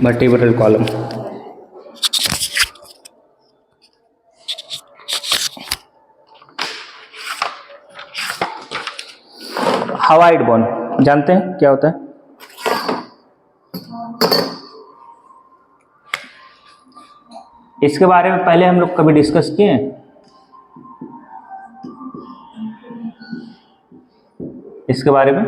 Vertebral column. हवाइड bone जानते हैं क्या होता है? इसके बारे में पहले हम लोग कभी डिस्कस किए हैं? इसके बारे में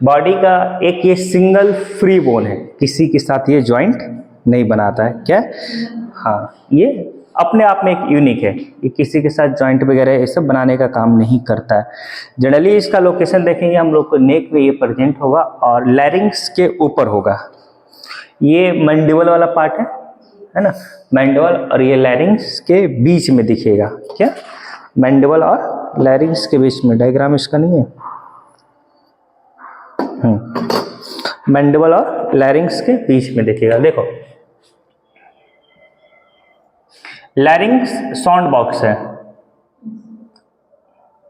बॉडी का एक ये सिंगल फ्री बोन है, किसी के साथ ये जॉइंट नहीं बनाता है। क्या? हाँ, ये अपने आप में एक यूनिक है, ये किसी के साथ जॉइंट वगैरह ये सब बनाने का काम नहीं करता है। जनरली इसका लोकेशन देखेंगे हम लोग को नेक में ये प्रेजेंट होगा और लैरिंग्स के ऊपर होगा। ये मैंडिबल वाला पार्ट है ना, मैंडिबल और ये लैरिंग्स के बीच में दिखेगा। क्या? मैंडिबल और लैरिंग्स के बीच में। डायग्राम इसका नहीं है? मैंडिबल और लैरिंग्स के बीच में दिखेगा। देखो, लैरिंग्स साउंड बॉक्स है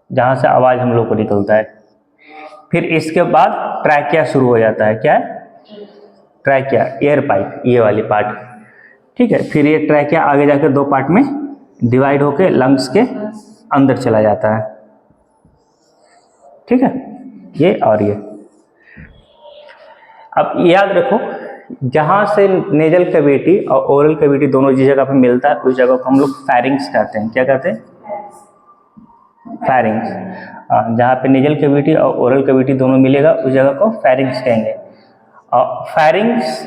जहां से आवाज हम लोग को निकलता है। फिर इसके बाद ट्रैकिया शुरू हो जाता है। क्या है? ट्रैकिया, एयर पाइप, ये वाली पार्ट। ठीक है, फिर ये ट्रैकिया आगे जाकर दो पार्ट में डिवाइड होकर लंग्स के अंदर चला जाता है। ठीक है, ये और ये। अब याद रखो, जहां से नेजल कैविटी और ओरल कैविटी दोनों जिस जगह पे मिलता है उस जगह को हम लोग फेरिंग्स कहते हैं। क्या कहते हैं? फेरिंग्स। जहाँ पे नेजल कैविटी और ओरल कैविटी दोनों मिलेगा उस जगह को फेरिंग्स कहेंगे। और फेरिंग्स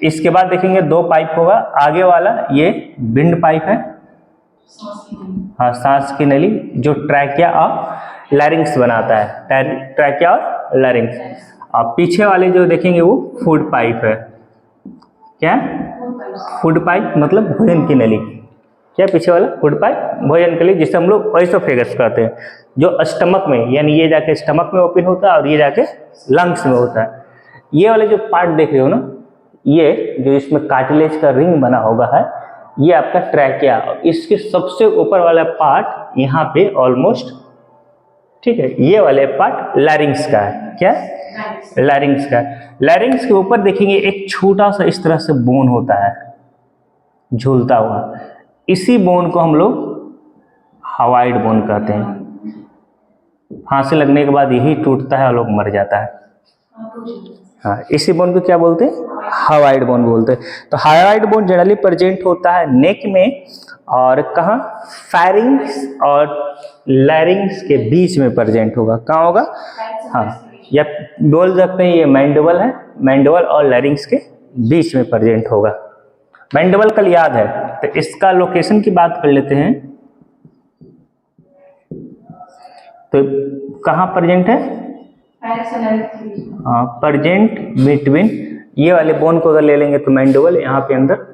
इसके बाद देखेंगे दो पाइप होगा। आगे वाला ये विंड पाइप है, हाँ, सांस की नली, जो ट्रैकिया और लैरिंग्स बनाता है। ट्रैकिया और लैरिंग्स। और पीछे वाले जो देखेंगे वो फूड पाइप है। क्या? फूड पाइप मतलब भोजन की नली। क्या? पीछे वाला फूड पाइप भोजन के लिए, जिसे हम लोग ओएसोफेगस कहते हैं, जो स्टमक में, यानी ये जाके स्टमक में ओपन होता है और ये जाके लंग्स में होता है। ये वाले जो पार्ट देख रहे हो ना, ये जो इसमें कार्टिलेज का रिंग बना होगा है, ये आपका ट्रैकिया। इसके सबसे ऊपर वाला पार्ट यहाँ पे ऑलमोस्ट, ठीक है, ये वाले पार्ट लैरिंग्स का है। क्या? लैरिंग्स का। लैरिंग्स के ऊपर देखेंगे एक छोटा सा इस तरह से बोन होता है झूलता हुआ। इसी बोन को हम लोग हवाइड बोन कहते हैं। फांसी लगने के बाद यही टूटता है और लोग मर जाता है। हाँ, इसी बोन को क्या बोलते हैं? हवाइड बोन बोलते हैं। तो हवाइड बोन जनरली प्रेजेंट होता है नेक में, और कहाँ? फेरिंग्स और लैरिंग्स के बीच में प्रेजेंट होगा। कहाँ होगा? हाँ, या बोल सकते हैं ये मैंडिबल है, मैंडिबल और लैरिंग्स के बीच में प्रेजेंट होगा। मैंडिबल कल याद है, तो इसका लोकेशन की बात कर लेते हैं। तो कहाँ प्रेजेंट है? प्रेजेंट बिटवीन, ये वाले बोन को अगर ले लेंगे तो मैंडिबल यहाँ पे अंदर,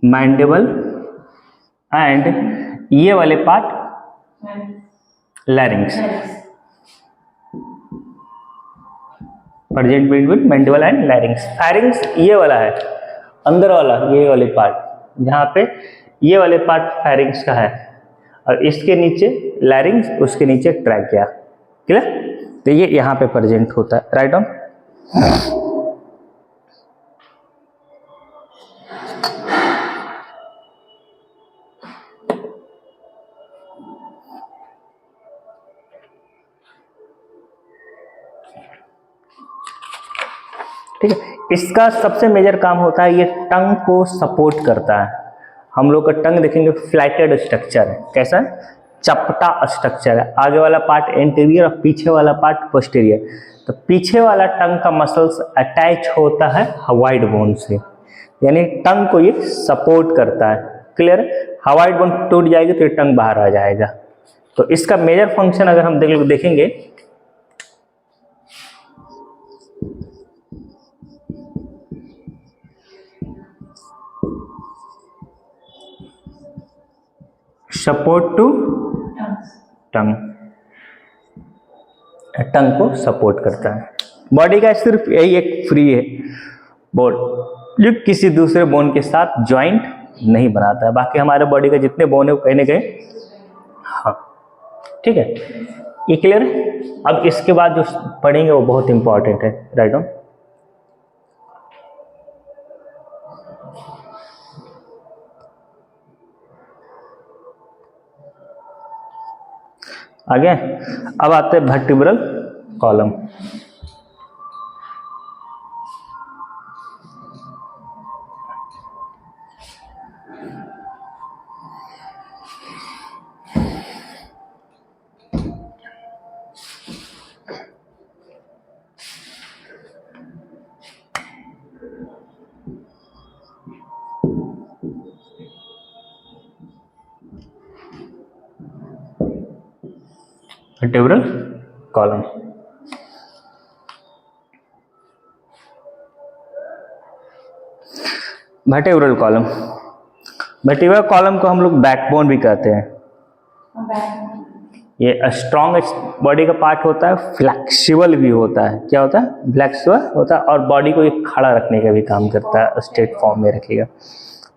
मैंडिबल एंड ये वाले part लैरिंग्स। Present between mandible and लैरिंग्स। Pharynx ये वाला है, अंदर वाला ये वाले पार्ट, जहाँ पे ये वाले पार्ट फेरिंग्स का है, और इसके नीचे लैरिंग्स, उसके नीचे ट्रैकिया। क्लियर? तो ये यहाँ पे प्रेजेंट होता है। Right on. ठीक है, इसका सबसे मेजर काम होता है, ये टंग को सपोर्ट करता है। हम लोग का टंग देखेंगे फ्लैटेड स्ट्रक्चर है। कैसा है? चपटा स्ट्रक्चर है। आगे वाला पार्ट एंटीरियर और पीछे वाला पार्ट पोस्टीरियर। तो पीछे वाला टंग का मसल्स अटैच होता है हवाइड बोन से, यानी टंग को ये सपोर्ट करता है। क्लियर? हवाइड बोन टूट जाएगी तो ये टंग बाहर आ जाएगा। तो इसका मेजर फंक्शन अगर हम देखेंगे, सपोर्ट टू टंग, टंग को सपोर्ट करता है। बॉडी का सिर्फ यही एक फ्री है बोन, जो किसी दूसरे बोन के साथ ज्वाइंट नहीं बनाता है। बाकी हमारे बॉडी के जितने बोन है वो कहीं ना कहीं, हाँ, ठीक है। ये क्लियर है? अब इसके बाद जो पढ़ेंगे वो बहुत इंपॉर्टेंट है, राइट डाउन। आगे अब आते हैं vertebral column. Vertebral column, vertebral column, vertebral column को हम लोग बैकबोन भी कहते हैं। ये स्ट्रॉन्ग बॉडी का पार्ट होता है, फ्लेक्सिबल भी होता है। क्या होता है? फ्लेक्सिबल होता है और बॉडी को एक खड़ा रखने का भी काम करता है, स्ट्रेट फॉर्म में रखेगा।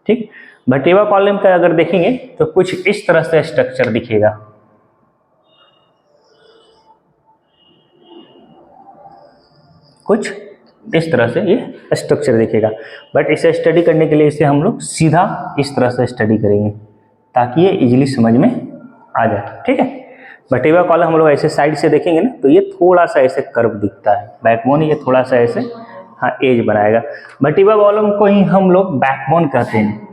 ठीक, वर्टिब्रल कॉलम का अगर देखेंगे तो कुछ इस तरह से स्ट्रक्चर दिखेगा। कुछ इस तरह से ये स्ट्रक्चर दिखेगा, बट इसे स्टडी करने के लिए इसे हम लोग सीधा इस तरह से स्टडी करेंगे ताकि ये इजीली समझ में आ जाए। ठीक है, वर्टिब्रल कॉलम हम लोग ऐसे साइड से देखेंगे ना तो ये थोड़ा सा ऐसे कर्व दिखता है, बैकबोन ये थोड़ा सा ऐसे हाँ एज बनाएगा। वर्टिब्रल कॉलम को ही हम लोग बैकबोन कहते हैं।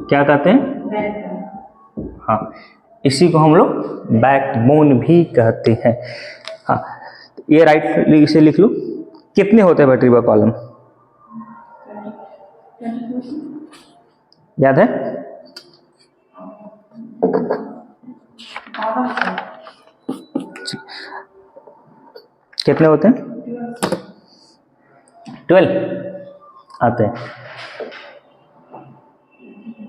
क्या कहते हैं? हाँ, इसी को हम लोग बैकबोन भी कहते हैं। हाँ, ये राइट इसे लिख लो। कितने होते हैं वर्टिब्रल कॉलम? याद है? कितने होते हैं? 12 आते हैं।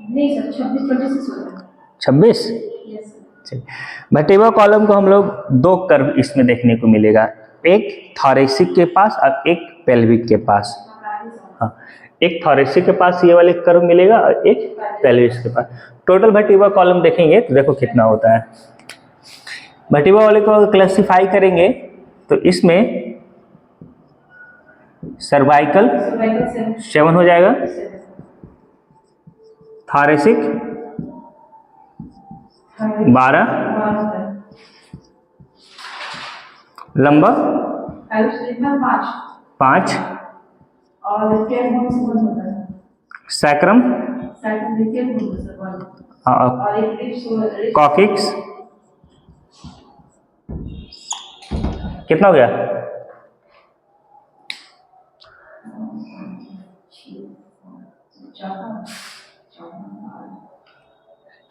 नहीं सर, 26 होता है। 26? वर्टिब्रल कॉलम को हम लोग दो कर्व इसमें देखने को मिलेगा, एक थोरेसिक के पास और एक पेल्विक के पास। हाँ, एक थोरेसिक के पास ये वाले कर्व मिलेगा और एक पेल्विक के पास। टोटल वर्टिब्रल कॉलम देखेंगे तो देखो कितना होता है। वर्टिब्रल वाले को क्लासिफाई करेंगे तो इसमें सर्वाइकल 7 हो जाएगा, थोरेसिक 12, लंबा 5 और सैक्रम कॉकिक्स कितना हो गया?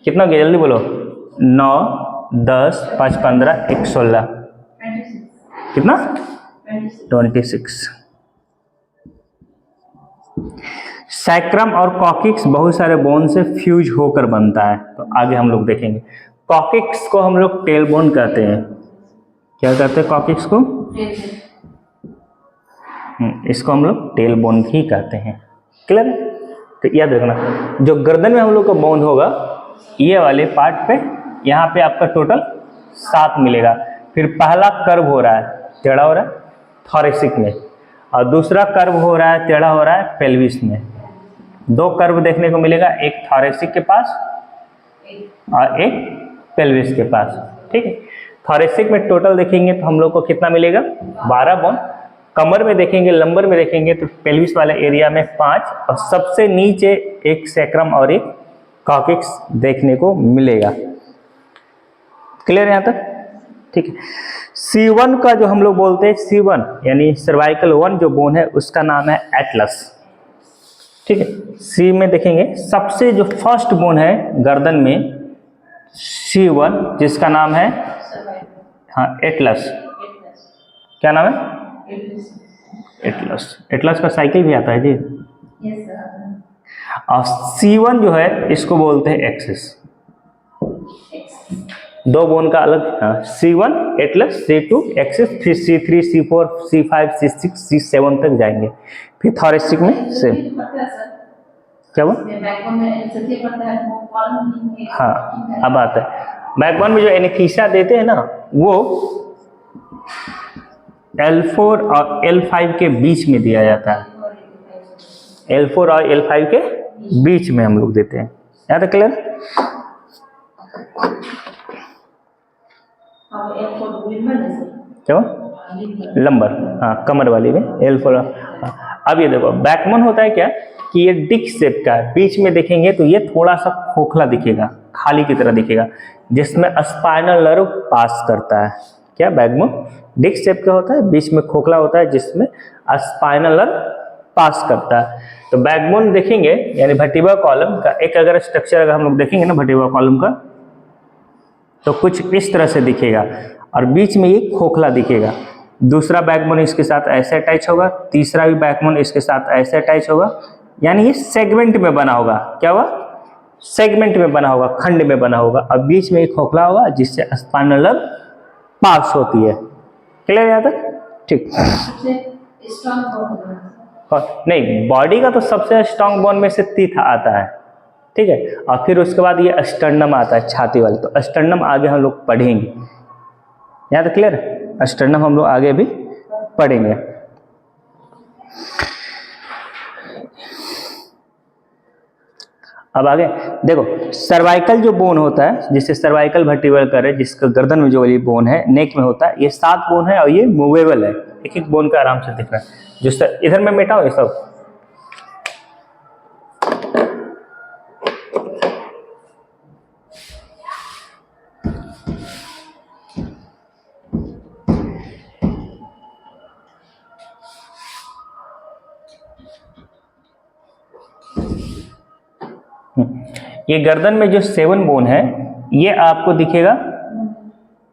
कितना हो गया जल्दी बोलो। 9, 10, 5, 15, 1, 16 कितना? 26। सैक्रम और कॉकिक्स बहुत सारे बोन से फ्यूज होकर बनता है, तो आगे हम लोग देखेंगे। कॉकिक्स को हम लोग टेल बोन कहते हैं। क्या कहते हैं कॉकिक्स को? इसको हम लोग टेल बोन भी कहते हैं। क्लियर? तो याद रखना, जो गर्दन में हम लोग का बोन होगा ये वाले पार्ट पे, यहाँ पे आपका टोटल 7 मिलेगा। फिर पहला कर्व हो रहा है, टेढ़ा हो रहा है थोरेसिक में, और दूसरा कर्व हो रहा है, टेढ़ा हो रहा है पेल्विस में। 2 कर्व देखने को मिलेगा, एक थोरेसिक के पास और एक पेल्विस के पास। ठीक है, थोरेसिक में टोटल देखेंगे तो हम लोग को कितना मिलेगा? 12 बोन। कमर में देखेंगे, लंबर में देखेंगे तो पेल्विस वाले एरिया में 5, और सबसे नीचे एक सैक्रम और एक कॉकिक्स देखने को मिलेगा। क्लियर यहाँ तक? ठीक है। C1 का जो हम लोग बोलते हैं, C1 यानी सर्वाइकल 1 जो बोन है उसका नाम है एटलस। ठीक है, सी में देखेंगे सबसे जो फर्स्ट बोन है गर्दन में C1 जिसका नाम है हाँ एटलस। क्या नाम है? एटलस। एटलस का साइकिल भी आता है जी। और C1 जो है इसको बोलते हैं एक्सिस। 2 बोन का अलग, हाँ C1 एटलस, C2 एक्सिस, फिर C3 C4 C5 C6 C7 तक जाएंगे। फिर थोरेसिक में सेम। क्या वो? हाँ अब आता है, बैकबोन में जो एनेस्थीसिया देते हैं ना वो L4 और L5 के बीच में दिया जाता है। L4 और L5 के बीच में हम लोग देते हैं। याद है क्लियर? क्या लंबर, हाँ कमर वाली में L4। अब ये देखो बैकबोन होता है क्या कि ये डिस्क शेप का है, बीच में देखेंगे तो ये थोड़ा सा खोखला दिखेगा, खाली की तरह दिखेगा, जिसमें स्पाइनल नर्व पास करता है। क्या बैकबोन डिस्क शेप का होता है, बीच में खोखला होता है, जिसमें स्पाइनल नर्व पास करता है। तो बैकबोन देखेंगे यानी वर्टिब्रल कॉलम का एक अगर स्ट्रक्चर अगर हम लोग देखेंगे ना वर्टिब्रल कॉलम का, तो कुछ इस तरह से दिखेगा और बीच में ये खोखला दिखेगा। दूसरा बैकबोन इसके साथ ऐसे अटैच होगा, तीसरा भी बैकबोन इसके साथ ऐसे अटैच होगा, यानी ये सेगमेंट में बना होगा। क्या होगा? सेगमेंट में बना होगा, खंड में बना होगा, और बीच में एक खोखला होगा जिससे स्पाइनल नर्व पास होती है। क्लियर याद है? ठीक। नहीं, बॉडी का तो सबसे स्ट्रॉन्ग बोन में से टीथ आता है, ठीक है, और फिर उसके बाद ये स्टर्नम आता है, छाती वाले। तो स्टर्नम आगे हम लोग पढ़ेंगे। याद है? क्लियर? स्टर्नम हम लोग आगे भी पढ़ेंगे। अब आगे देखो सर्वाइकल जो बोन होता है, जिससे सर्वाइकल वर्टिब्रल कर है, जिसका गर्दन में जो वाली बोन है नेक में होता है, ये 7 बोन है और ये मूवेबल है। एक एक बोन का आराम से दिख रहा है। जो इधर में मिटाओ ये सब। ये गर्दन में जो 7 बोन है ये आपको दिखेगा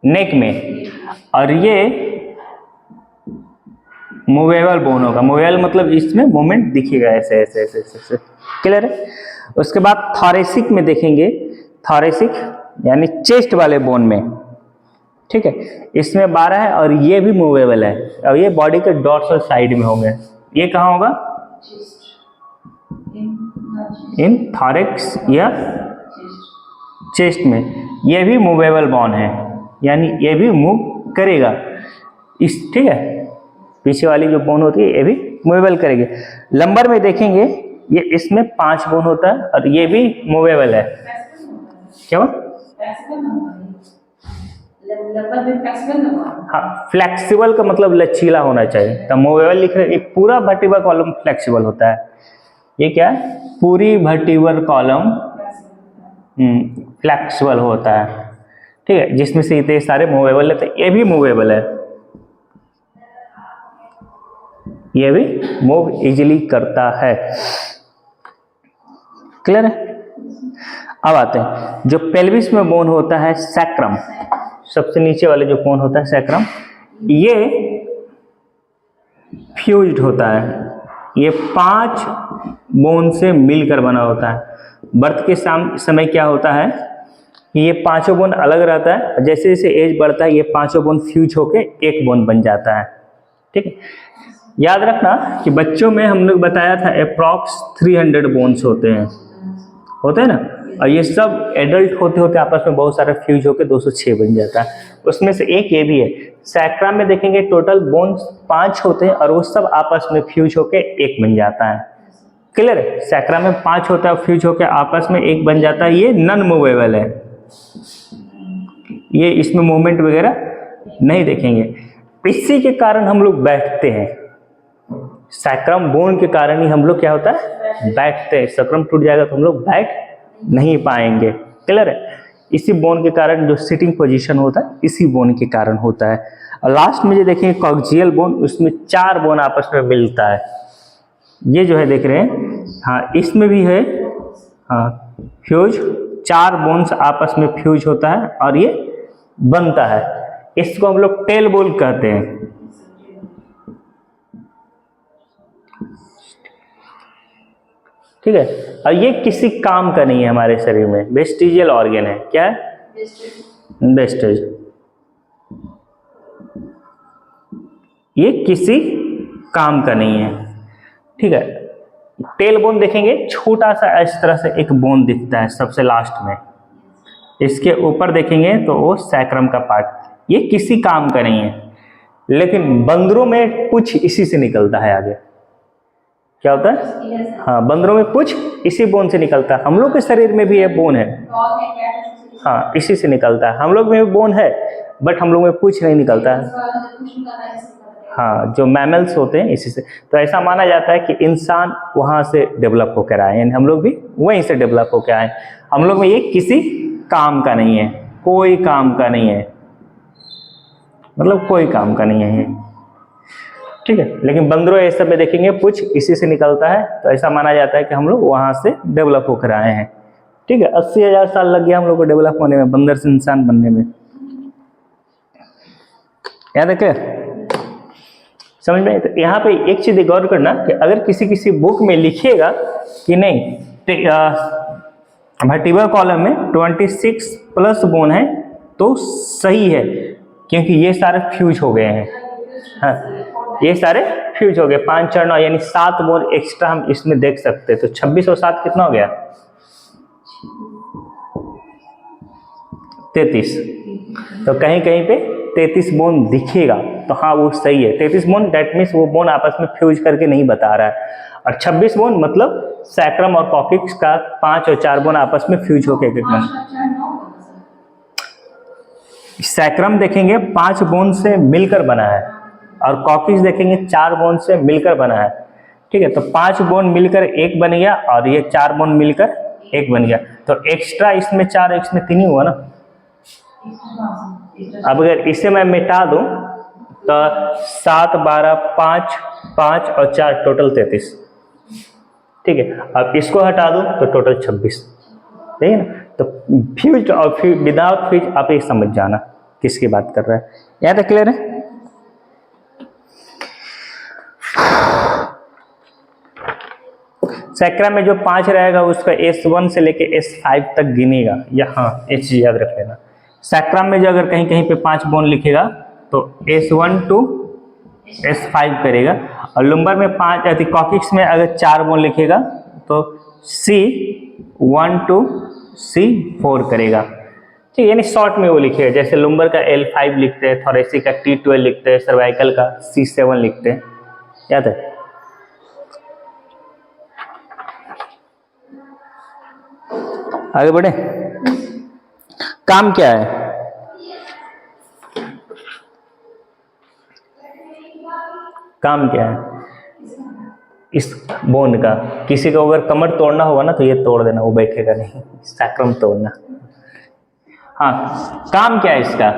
नेक में, और ये मूवेबल बोन होगा। मूवेबल मतलब इसमें मूवमेंट दिखेगा ऐसे ऐसे ऐसे ऐसे। क्लियर है? उसके बाद थॉरेसिक में देखेंगे, थॉरेसिक यानी चेस्ट वाले बोन में, ठीक है, इसमें 12 है और ये भी मूवेबल है, और ये बॉडी के डॉर्सल साइड में होंगे। ये कहाँ होगा? इन थॉरेक्स या चेस्ट में। ये भी मूवेबल बोन है, यानी ये भी मूव करेगा इस, ठीक है, पीछे वाली जो बोन होती है ये भी मूवेबल करेगी। लंबर में देखेंगे ये इसमें 5 बोन होता है और ये भी मूवेबल है। क्या? हाँ, फ्लेक्सिबल का मतलब लचीला होना चाहिए। तो मूवेबल लिख रहे, एक पूरा वर्टिब्रल कॉलम फ्लेक्सिबल होता है। ये क्या है? पूरी वर्टिब्रल कॉलम फ्लेक्सिबल होता है, ठीक है, जिसमें से इतने सारे मूवेबल है। तो ये भी मूवेबल है, ये भी मूव इजीली करता है। क्लियर है? अब आते हैं जो पेल्विस में बोन होता है सैक्रम, सबसे नीचे वाले जो बोन होता है सैक्रम, ये फ्यूज्ड होता है। ये 5 बोन से मिलकर बना होता है। बर्थ के समय क्या होता है कि ये 5 बोन अलग रहता है, जैसे जैसे एज बढ़ता है ये 5 बोन फ्यूज होके एक बोन बन जाता है, ठीक है। याद रखना कि बच्चों में हम लोग बताया था अप्रॉक्स 300 बोन्स होते हैं ना, और ये सब एडल्ट होते होते आपस में बहुत सारे फ्यूज होकर 206 बन जाता है। उसमें से एक ये भी है। सैक्रम में देखेंगे टोटल बोन्स 5 होते हैं और वो सब आपस में फ्यूज होकर एक बन जाता है। क्लियर है? सैक्रम में 5 होता है, फ्यूज होकर आपस में एक बन जाता है। ये नॉन मूवेबल है, ये इसमें मूवमेंट वगैरह नहीं देखेंगे। इसी के कारण हम लोग बैठते हैं, सैक्रम बोन के कारण ही हम लोग क्या होता है बैठते हैं। सैक्रम टूट जाएगा तो हम लोग बैठ नहीं पाएंगे। क्लियर है? इसी बोन के कारण जो सिटिंग पोजीशन होता है इसी बोन के कारण होता है। और लास्ट में जो देखेंगे कॉक्सियल बोन, उसमें 4 बोन आपस में मिलता है। ये जो है देख रहे हैं, हाँ इसमें भी है, हाँ फ्यूज, 4 बोन्स आपस में फ्यूज होता है और ये बनता है। इसको हम लोग टेल बोन कहते हैं। ठीक है, और ये किसी काम का नहीं है हमारे शरीर में, वेस्टिजियल ऑर्गन है। क्या है? वेस्टेज। ये किसी काम का नहीं है, ठीक है। टेल बोन देखेंगे छोटा सा इस तरह से एक बोन दिखता है सबसे लास्ट में, इसके ऊपर देखेंगे तो वो सैक्रम का पार्ट, ये किसी काम का नहीं है, लेकिन बंदरों में पूछ इसी से निकलता है। आगे क्या होता है? हाँ, बंदरों में पूछ इसी बोन से निकलता है। हम लोग के शरीर में भी ये बोन है, हाँ, इसी से निकलता है। हम लोग में भी बोन है, बट हम लोग में पूछ नहीं निकलता है। हाँ, जो मैमल्स होते हैं इसी से। तो ऐसा माना जाता है कि इंसान वहाँ से डेवलप होकर आए, यानी हम लोग भी वहीं से डेवलप होकर आए। हम लोग में ये किसी काम का नहीं है, कोई काम का नहीं है, मतलब कोई काम का नहीं है ये, ठीक है। लेकिन बंदरों ये सब में देखेंगे पूछ इसी से निकलता है, तो ऐसा माना जाता है कि हम लोग वहाँ से डेवलप होकर आए हैं, ठीक है। 80,000 साल लग गया हम लोग को डेवलप होने में, बंदर से इंसान बनने में। याद रखे, समझ में? तो यहाँ पे एक चीज गौर करना कि अगर किसी बुक में लिखिएगा कि नहीं वर्टिब्रल कॉलम में 26 प्लस बोन है तो सही है, क्योंकि ये सारे फ्यूज हो गए हैं। हाँ, ये सारे फ्यूज हो गए। 5 4 9 यानी 7 बोन एक्स्ट्रा हम इसमें देख सकते हैं। तो 26 और 7 कितना हो गया? 33। तो कहीं कहीं पे 33 बोन दिखेगा तो हाँ वो सही है। 33 बोन दैट मीन्स वो बोन आपस में फ्यूज करके नहीं बता रहा है। और 26 बोन मतलब सैक्रम और कॉक्सिक्स का 5 और 4 बोन आपस में फ्यूज होकर एक बन। सैक्रम देखेंगे 5 बोन से मिलकर बना है और कॉक्सिक्स देखेंगे 4 बोन से मिलकर बना है, ठीक है। तो 5 बोन मिलकर एक बन गया और ये 4 बोन मिलकर एक बन गया। तो एक्स्ट्रा इसमें 4 इसमें 3 ही हुआ ना। अब अगर इसे मैं मिटा दूं तो 7 12 5 5 और 4 टोटल 33, ठीक है। अब इसको हटा दूं तो टोटल 26, ठीक है ना। तो फ्यूज और विदाउट फ्यूज आप ये समझ जाना किसकी बात कर रहा है। यहाँ तक क्लियर है? सैक्रम में जो 5 रहेगा उसका S1 से लेके S5 तक गिनेगा। यहाँ H याद रख लेना। सैक्रम में जो अगर कहीं कहीं पे 5 बोन लिखेगा तो S1 to S5 करेगा, और लुम्बर में 5 कॉक्सिक्स में अगर 4 बोन लिखेगा तो C1 to C4 करेगा, ठीक है। यानी शॉर्ट में वो लिखेगा, जैसे लुम्बर का L5 लिखते हैं, थोरेसिक का T12 लिखते हैं, सर्वाइकल का C7 लिखते हैं। याद है? आगे बढ़े। काम क्या है? काम क्या है इस बोन का? किसी को अगर कमर तोड़ना होगा ना तो ये तोड़ देना, वो बैठेगा नहीं। सैक्रम तोड़ना। हाँ, काम क्या है इसका?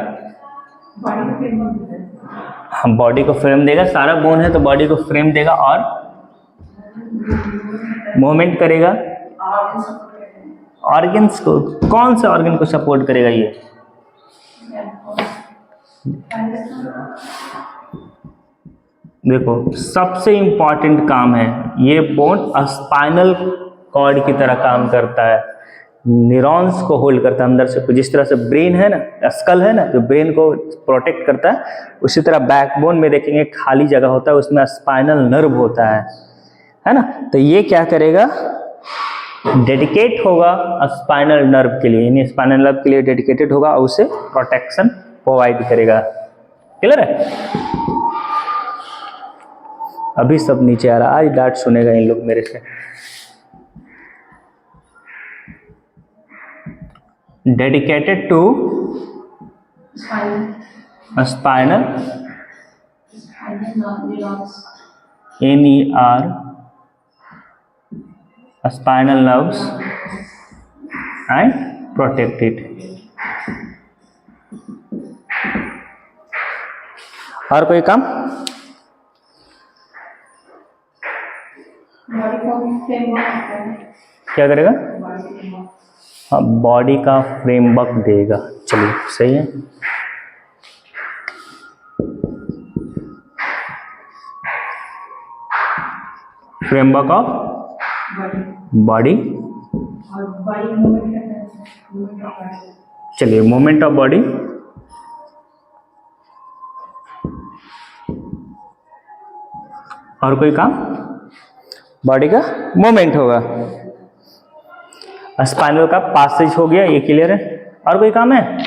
हम बॉडी को फ्रेम देगा। सारा बोन है तो बॉडी को फ्रेम देगा और मूवमेंट करेगा। ऑर्गन्स को, कौन से ऑर्गन को सपोर्ट करेगा ये? देखो, सबसे इंपॉर्टेंट काम है ये बोन स्पाइनल कॉर्ड की तरह काम करता है। न्यूरॉन्स को होल्ड करता है अंदर से। जिस तरह से ब्रेन है ना, स्कल है ना, जो ब्रेन को प्रोटेक्ट करता है, उसी तरह बैकबोन में देखेंगे खाली जगह होता है, उसमें स्पाइनल नर्व होता है ना। तो ये क्या करेगा? डेडिकेट होगा स्पाइनल नर्व के लिए, यानी स्पाइनल नर्व के लिए डेडिकेटेड होगा और उसे प्रोटेक्शन प्रोवाइड करेगा। क्लियर है? अभी सब नीचे आ रहा, आज डांट सुनेगा इन लोग मेरे से। Dedicated to spinal NER spinal nerves and protect it। और कोई काम? क्या करेगा? हाँ, बॉडी का फ्रेमवर्क देगा। चलिए, सही है। Framework of body. चलिए, मूवमेंट ऑफ बॉडी। और कोई काम? बॉडी का मूवमेंट होगा। स्पाइनल का पासेज हो गया, ये क्लियर है। और कोई काम है?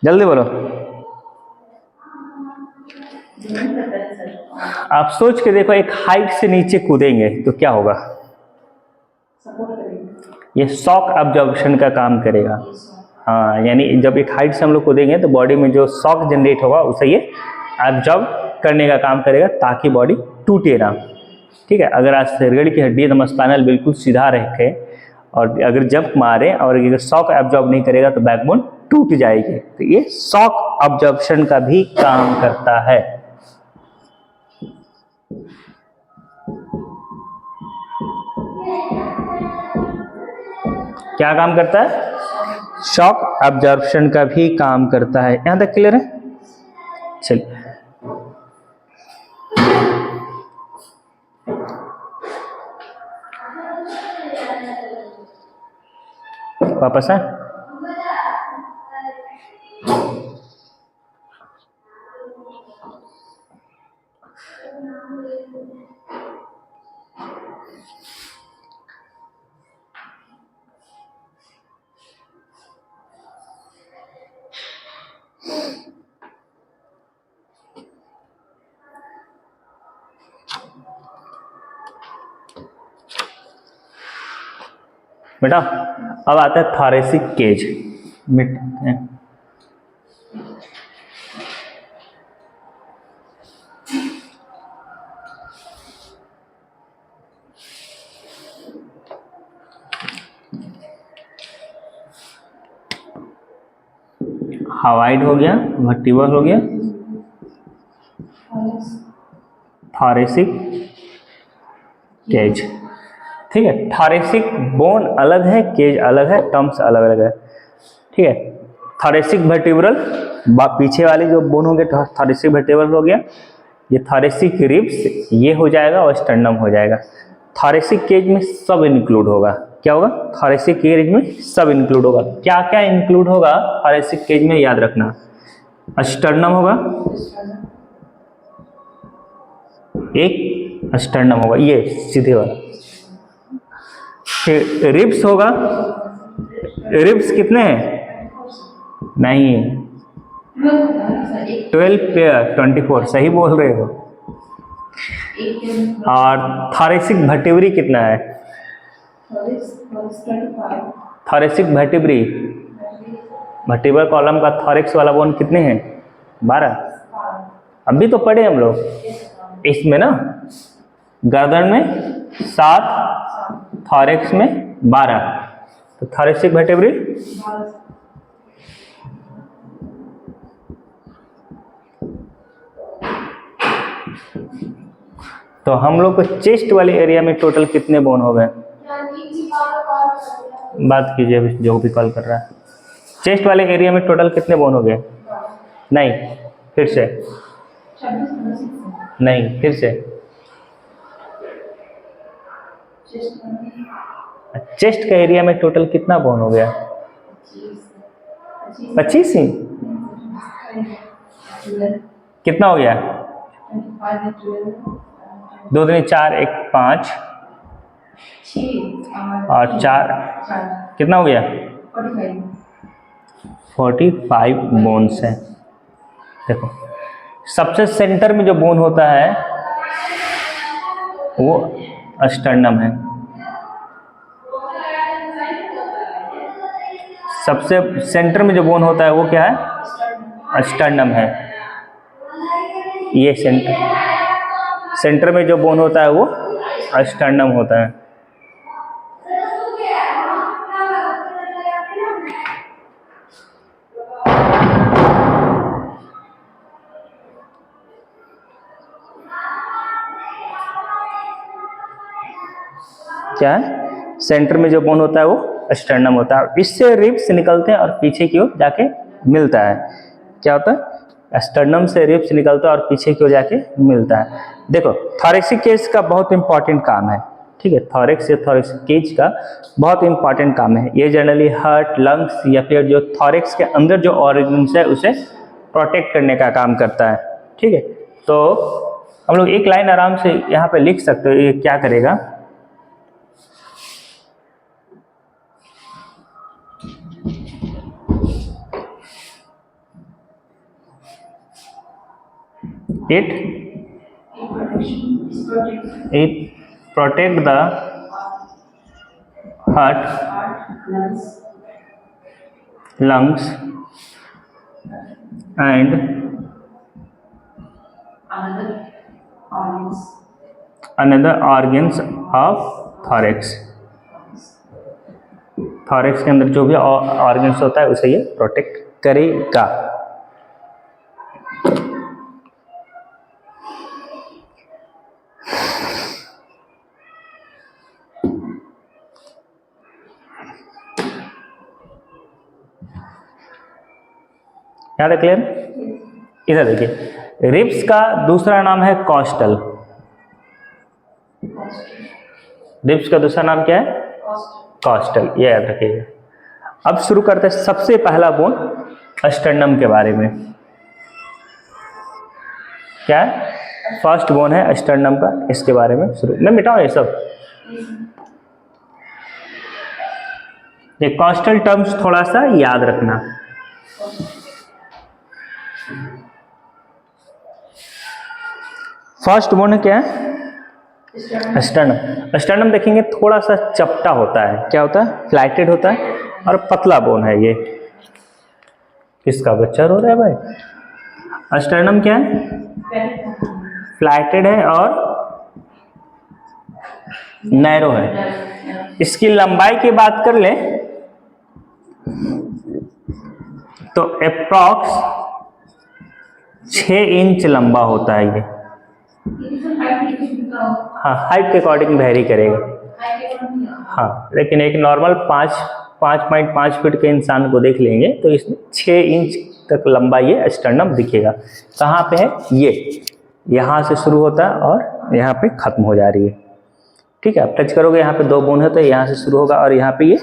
जल्दी बोलो। आप सोच के देखो, एक हाइट से नीचे कूदेंगे तो क्या होगा? सपोर्ट करेंगे। ये शॉक अब्जॉर्प्शन का काम करेगा। हाँ, यानी जब एक हाइट से हम लोग कूदेंगे तो बॉडी में जो शॉक जनरेट होगा उसे ये एब्जॉर्ब करने का काम करेगा ताकि बॉडी टूटे ना। ठीक है, अगर आज रीढ़ की हड्डी एकदम स्पाइनल बिल्कुल सीधा रखे और अगर जंप मारे और अगर शॉक एब्जॉर्ब नहीं करेगा तो बैकबोन टूट जाएगी। तो ये शॉक अब्जॉर्प्शन का भी काम करता है। क्या काम करता है? शॉक अब्जॉर्प्शन का भी काम करता है। यहां तक क्लियर है? चलिए वापस है। बेटा अब आता है थॉरेसिक केज। हवाइड हो गया, वर्टिबल हो गया, थॉरेसिक केज। ठीक है, थॉरेसिक बोन अलग है, केज अलग है, टर्म्स अलग अलग है। ठीक है, थॉरेसिक वर्टिब्रल पीछे वाली जो बोन हो गया थॉरेसिक वर्टिब्रल हो गया, ये थॉरेसिक रिब्स ये हो जाएगा और स्टर्नम हो जाएगा। थॉरेसिक केज में सब इंक्लूड होगा। क्या होगा? थॉरेसिक केज में सब इंक्लूड होगा। क्या क्या इंक्लूड होगा थॉरेसिक केज में, याद रखना। स्टर्नम होगा, एक स्टर्नम होगा ये सीधे वाला। फिर रिब्स होगा, रिब्स कितने हैं? नहीं, 12 पेयर, 24 सही बोल रहे हो। और थॉरेसिक वर्टिब्री कितना है? थॉरेसिक वर्टिब्री, वर्टिब्रल कॉलम का थॉरेक्स वाला बोन कितने हैं? 12। अभी तो पढ़े हम लोग इसमें ना, गर्दन में 7, थॉरेक्स में 12, तो थॉरेसिक वर्टिब्री तो हम लोग को चेस्ट वाले एरिया में टोटल कितने बोन हो गए? बात कीजिए जो भी कॉल कर रहा है। चेस्ट वाले एरिया में टोटल कितने बोन हो गए? नहीं, फिर से नहीं, फिर से। चेस्ट का एरिया में टोटल कितना बोन हो गया? 25 ही। कितना हो गया? 2 दूनी 4, 1 5 और 4 कितना हो गया? 45 बोन्स हैं। देखो सबसे सेंटर में जो बोन होता है वो स्टर्नम है। सबसे सेंटर में जो बोन होता है वो क्या है? स्टर्नम है। ये सेंटर में जो बोन होता है वो स्टर्नम होता है। क्या है? सेंटर में जो बोन होता है वो स्टर्नम होता है। इससे रिब्स निकलते हैं और पीछे की ओर जाके मिलता है। क्या होता है? स्टर्नम से रिब्स निकलता है और पीछे की ओर जाके मिलता है। देखो थॉरेसिक केज का बहुत इंपॉर्टेंट काम है। ठीक है, थॉरेक्स या थॉरेसिक केज का बहुत इंपॉर्टेंट काम है। ये जनरली हार्ट, लंग्स या फिर जो थॉरेक्स के अंदर जो ऑर्गन्स है उसे प्रोटेक्ट करने का काम करता है। ठीक है, तो हम लोग एक लाइन आराम से यहाँ पे लिख सकते हो। ये क्या करेगा? It protect the heart, lungs, and another organs of thorax. Thorax के अंदर जो भी ऑर्गन्स होता है उसे ये प्रोटेक्ट करेगा। याद है? क्लियर? इधर देखिए, रिब्स का दूसरा नाम है कॉस्टल। रिब्स का दूसरा नाम क्या है? कॉस्टल, ये याद रखिएगा। अब शुरू करते हैं सबसे पहला बोन अस्टर्नम के बारे में। क्या है? फर्स्ट बोन है अस्टर्नम का, इसके बारे में शुरू। मैं मिटाऊं ये सब, ये कॉस्टल टर्म्स थोड़ा सा याद रखना। फर्स्ट बोन क्या है? अस्टर्नम। अस्टर्नम देखेंगे थोड़ा सा चपटा होता है। क्या होता है? फ्लैटेड होता है और पतला बोन है ये। किसका बच्चा रो रहा है भाई? अस्टर्नम क्या है? फ्लैटेड है और नैरो है। इसकी लंबाई की बात कर ले तो अप्रॉक्स 6 इंच लंबा होता है ये। हाँ, हाइट के अकॉर्डिंग वेरी करेगा। हाँ, लेकिन एक नॉर्मल 5.5 फीट के इंसान को देख लेंगे तो इसमें 6 इंच तक लंबा ये अस्टर्नम दिखेगा। कहाँ पे है? ये यहाँ से शुरू होता है और यहाँ पे खत्म हो जा रही है। ठीक है, आप टच करोगे यहाँ पे 2 बोन है तो यहाँ से शुरू होगा और यहाँ पे ये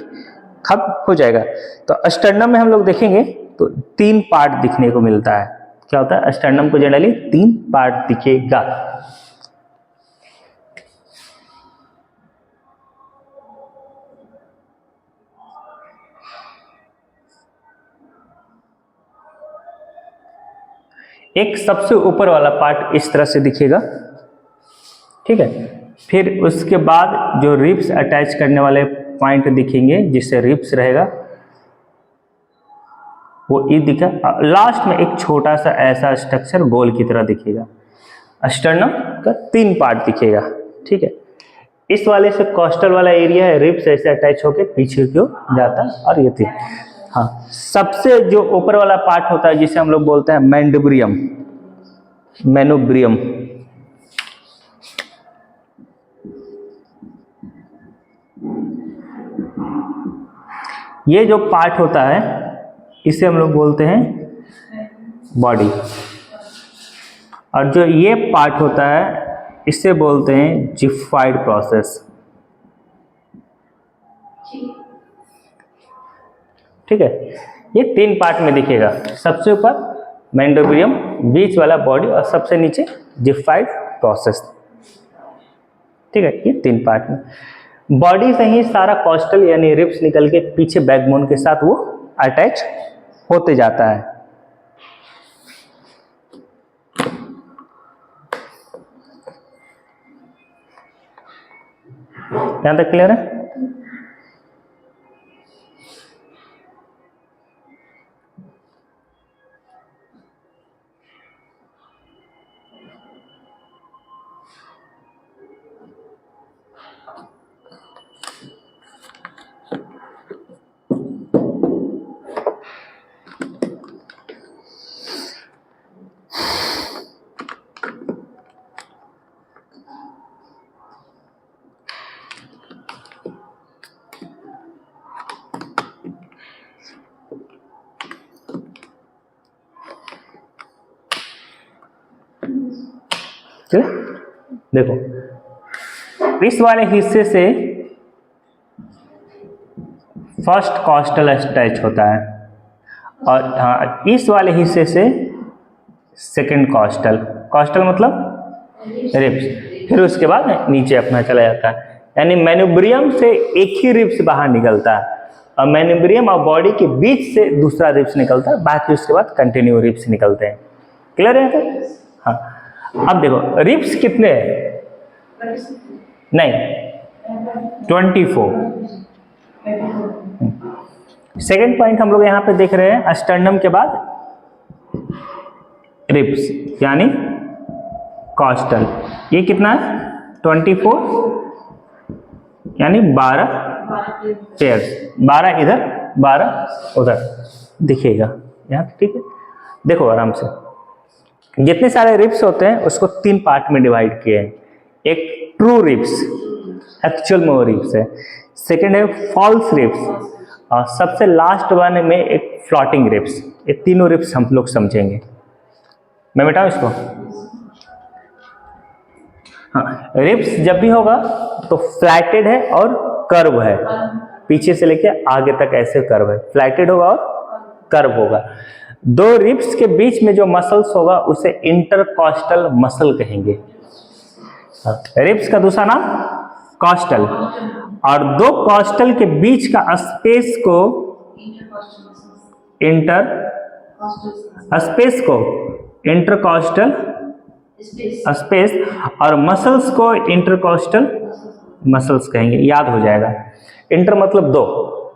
खत्म हो जाएगा। तो अस्टर्नम में हम लोग देखेंगे तो 3 पार्ट दिखने को मिलता है। क्या होता है? अस्टर्नम को जनरली 3 पार्ट दिखेगा। एक सबसे ऊपर वाला पार्ट इस तरह से दिखेगा। ठीक है, फिर उसके बाद जो रिब्स अटैच करने वाले पॉइंट दिखेंगे जिससे रिब्स रहेगा वो ये दिखा। लास्ट में एक छोटा सा ऐसा स्ट्रक्चर गोल की तरह दिखेगा। अस्टर्नम का 3 पार्ट दिखेगा। ठीक है, इस वाले से कॉस्टल वाला एरिया है, रिब्स ऐसे अटैच होके पीछे की ओर जाता है और ये 3। हाँ, सबसे जो ऊपर वाला पार्ट होता है जिसे हम लोग बोलते हैं मैंडिब्रियम, मैनुब्रियम। ये जो पार्ट होता है इसे हम लोग बोलते हैं बॉडी, और जो ये पार्ट होता है इसे बोलते हैं जिफाइड प्रोसेस। ठीक है, ये 3 पार्ट में दिखेगा। सबसे ऊपर मैंडिब्रियम, बीच वाला बॉडी और सबसे नीचे जिफाइड प्रोसेस। ठीक है, ये 3 पार्ट में। बॉडी से ही सारा कॉस्टल यानी रिब्स निकल के पीछे बैकबोन के साथ वो अटैच होते जाता है। यहां तक क्लियर है? देखो, इस वाले हिस्से से फर्स्ट कॉस्टल अटैच होता है और हाँ, इस वाले हिस्से से सेकंड कॉस्टल। कॉस्टल मतलब रिब्स, फिर उसके बाद नीचे अपना चला जाता है। यानी मैनुब्रियम से एक ही रिब्स बाहर निकलता है और मैनुब्रियम और बॉडी के बीच से दूसरा रिब्स निकलता है, बाकी उसके बाद कंटिन्यू रिब्स निकलते हैं। क्लियर है? हाँ, अब देखो रिब्स कितने हैं? नहीं 24। सेकेंड पॉइंट हम लोग यहाँ पे देख रहे हैं अस्टर्नम के बाद रिब्स यानी कॉस्टल। ये कितना है? 24 यानी 12 पेयर्स, 12 इधर 12 उधर दिखेगा यहाँ, ठीक है। देखो आराम से, जितने सारे रिब्स होते हैं उसको 3 पार्ट में डिवाइड किए हैं। एक ट्रू रिब्स, एक्चुअल में वो रिब्स है। सेकेंड है फॉल्स रिब्स, और सबसे लास्ट वन में एक फ्लोटिंग रिब्स। ये तीनों रिब्स हम लोग समझेंगे। मैं बताऊं इसको? हाँ, रिब्स जब भी होगा तो फ्लैटेड है और कर्व है, पीछे से लेके आगे तक ऐसे कर्व है, फ्लैटेड होगा और कर्व होगा। 2 रिब्स के बीच में जो मसल्स होगा उसे इंटरकॉस्टल मसल कहेंगे। रिब्स का दूसरा नाम कॉस्टल, और 2 कॉस्टल के बीच का स्पेस को इंटरकॉस्टल स्पेस, और मसल्स को इंटरकॉस्टल मसल्स कहेंगे। याद हो जाएगा। इंटर मतलब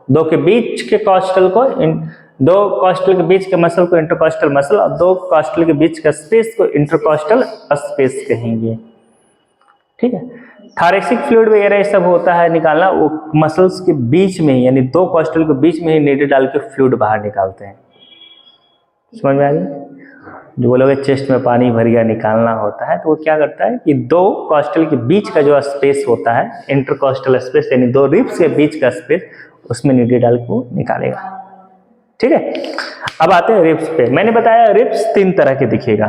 2 के बीच के कॉस्टल को 2 कॉस्टल के बीच के मसल को इंटरकॉस्टल मसल, और 2 कॉस्टल के बीच का स्पेस को इंटरकॉस्टल स्पेस कहेंगे, ठीक है। थॉरेसिक फ्लूइड वगैरह ये सब होता है निकालना, वो मसल्स के बीच में ही, यानी 2 कॉस्टल के बीच में ही नीडल डाल के फ्लूइड बाहर निकालते हैं। समझ में आ गया? जो बोलोगे चेस्ट में पानी भर गया निकालना होता है, तो वो क्या करता है कि 2 कॉस्टल के बीच का जो स्पेस होता है, इंटरकॉस्टल स्पेस यानी 2 रिब्स के बीच का स्पेस, उसमें नीडल डाल के वो निकालेगा, ठीक है। अब आते हैं रिब्स पे। मैंने बताया रिब्स 3 तरह के दिखेगा।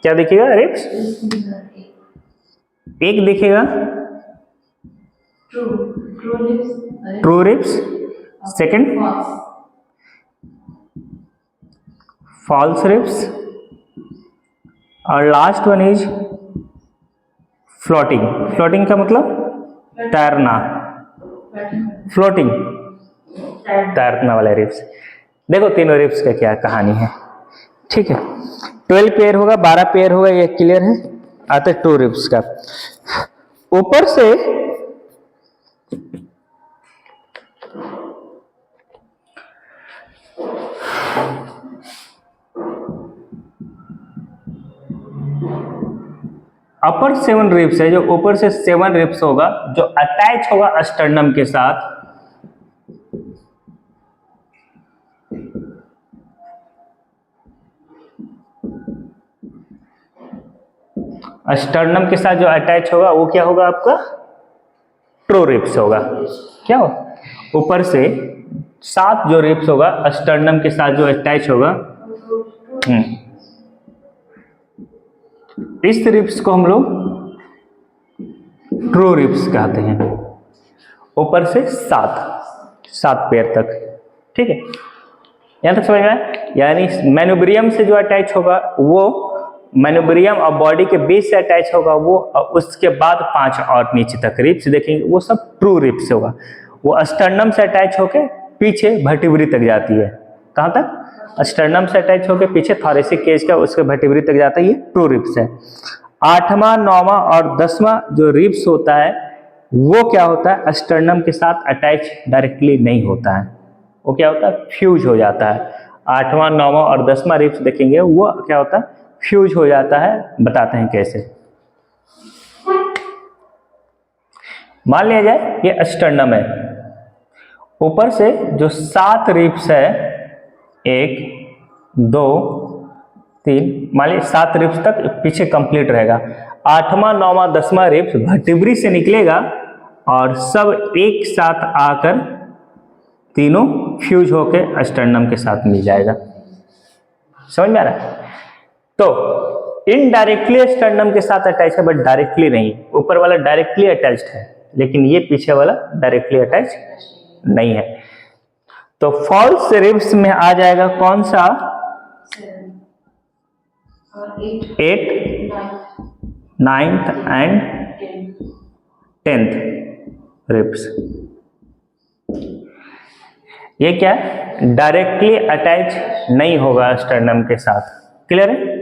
क्या दिखेगा? रिब्स एक दिखेगा true ribs, second false ribs, और last one is floating. Floating का मतलब तैरना, फ्लोटिंग तैरना वाले रिब्स। देखो तीनों रिब्स का क्या कहानी है, ठीक है। 12 पेयर होगा, 12 पेयर होगा, ये क्लियर है। आते ट्रू रिब्स का। ऊपर से अपर 7 रिब्स है, जो ऊपर से 7 रिब्स होगा, जो अटैच होगा अस्टर्नम के साथ। अस्टर्नम के साथ जो अटैच होगा वो क्या होगा? आपका ट्रू रिब्स होगा। क्या हो? ऊपर से 7 जो रिब्स होगा अस्टर्नम के साथ जो अटैच होगा, इस रिब्स को हम लोग ट्रू रिब्स कहते हैं। ऊपर से 7 पेयर तक, ठीक है। यहां तक समझ में आया? यानी मैनुब्रियम से जो अटैच होगा वो मैनुब्रियम और बॉडी के बीच से अटैच होगा वो, और उसके बाद 5 और नीचे तक रिब्स देखेंगे, वो सब ट्रू रिब्स होगा। वो अस्टर्नम से अटैच होके पीछे वर्टिब्री तक जाती है। कहां तक? अस्टर्नम से अटैच होके पीछे थॉरेसिक केज का उसके वर्टिब्री तक जाता है, ये ट्रू रिब्स है। 8वां 9वां और 10वां जो रिब्स होता है वो क्या होता है? अस्टर्नम के साथ अटैच डायरेक्टली नहीं होता है, वो क्या होता है? फ्यूज हो जाता है। 8वां 9वां और 10वां रिब्स देखेंगे, वो क्या होता है? फ्यूज हो जाता है। बताते हैं कैसे। मान लिया जाए ये अस्टर्नम है, ऊपर से जो 7 रिब्स है, 1 2 3, मान लीजिए 7 रिब्स तक पीछे कंप्लीट रहेगा। 8वां 9वां 10वां रिब्स वर्टिब्री से निकलेगा और सब एक साथ आकर तीनों फ्यूज होके अस्टर्नम के साथ मिल जाएगा। समझ में आ रहा है? तो इनडायरेक्टली अस्टर्नम के साथ अटैच है, बट डायरेक्टली नहीं। ऊपर वाला डायरेक्टली अटैच्ड है, लेकिन ये पीछे वाला डायरेक्टली अटैच नहीं है। तो फॉल्स रिब्स में आ जाएगा कौन सा? 8, 9th एंड 10th रिब्स। ये क्या है? डायरेक्टली अटैच नहीं होगा अस्टर्नम के साथ। क्लियर है?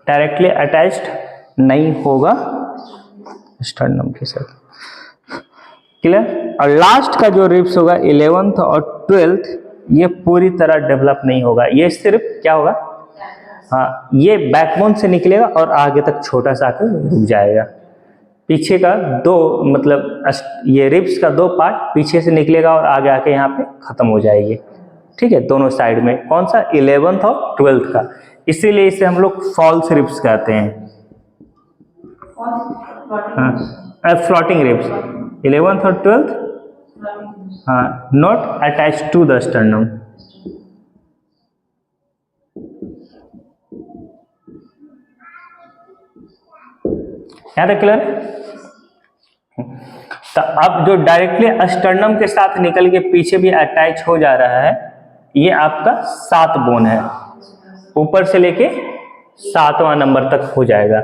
डायरेक्टली अटैच्ड नहीं होगा स्टर्नम के साथ। क्लियर। और लास्ट का जो रिब्स होगा 11th और 12th, ये पूरी तरह डेवलप नहीं होगा, ये सिर्फ क्या होगा, हाँ, ये बैकबोन से निकलेगा और आगे तक छोटा सा आकर रुक जाएगा। पीछे का दो मतलब ये रिब्स का 2 पार्ट पीछे से निकलेगा और आगे आके यहाँ पे खत्म हो जाएगी। ठीक है, दोनों साइड में। कौन सा, 11th और 12th का, इसीलिए इसे हम लोग फॉल्स रिब्स कहते हैं। हाँ, फ्लोटिंग रिब्स 11th और 12th, हाँ, not attach to the sternum. यहाँ तक क्लियर है। तो अब जो डायरेक्टली स्टर्नम के साथ निकल के पीछे भी अटैच हो जा रहा है, ये आपका 7 बोन है, ऊपर से लेके 7वां नंबर तक हो जाएगा।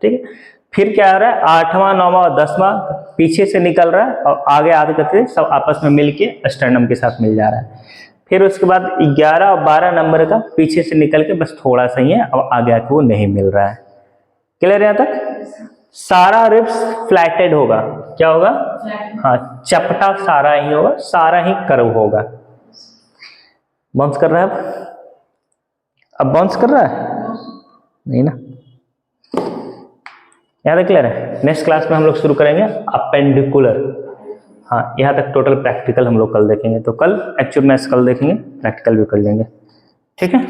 ठीक है, फिर क्या हो रहा है, 8वां 9वां और 10वां पीछे से निकल रहा है और आगे आगे करके सब आपस में मिलके स्टर्नम के साथ मिल जा रहा है। फिर उसके बाद 11 और 12 नंबर का पीछे से निकल के बस थोड़ा सा ही है, अब आगे आके वो नहीं मिल रहा है। क्लियर है यहाँ तक। सारा रिब्स फ्लैटेड होगा, क्या होगा, हाँ, चपटा सारा ही होगा, सारा ही कर्व होगा। बाउंस कर रहा है अब बाउंस कर रहा है नहीं ना। यहाँ तक क्लियर है। नेक्स्ट क्लास में हम लोग शुरू करेंगे अपेंडिकुलर। हाँ, यहाँ तक टोटल प्रैक्टिकल हम लोग कल देखेंगे, तो कल एक्चुअल मैथ्स कल देखेंगे, प्रैक्टिकल भी कर लेंगे। ठीक है।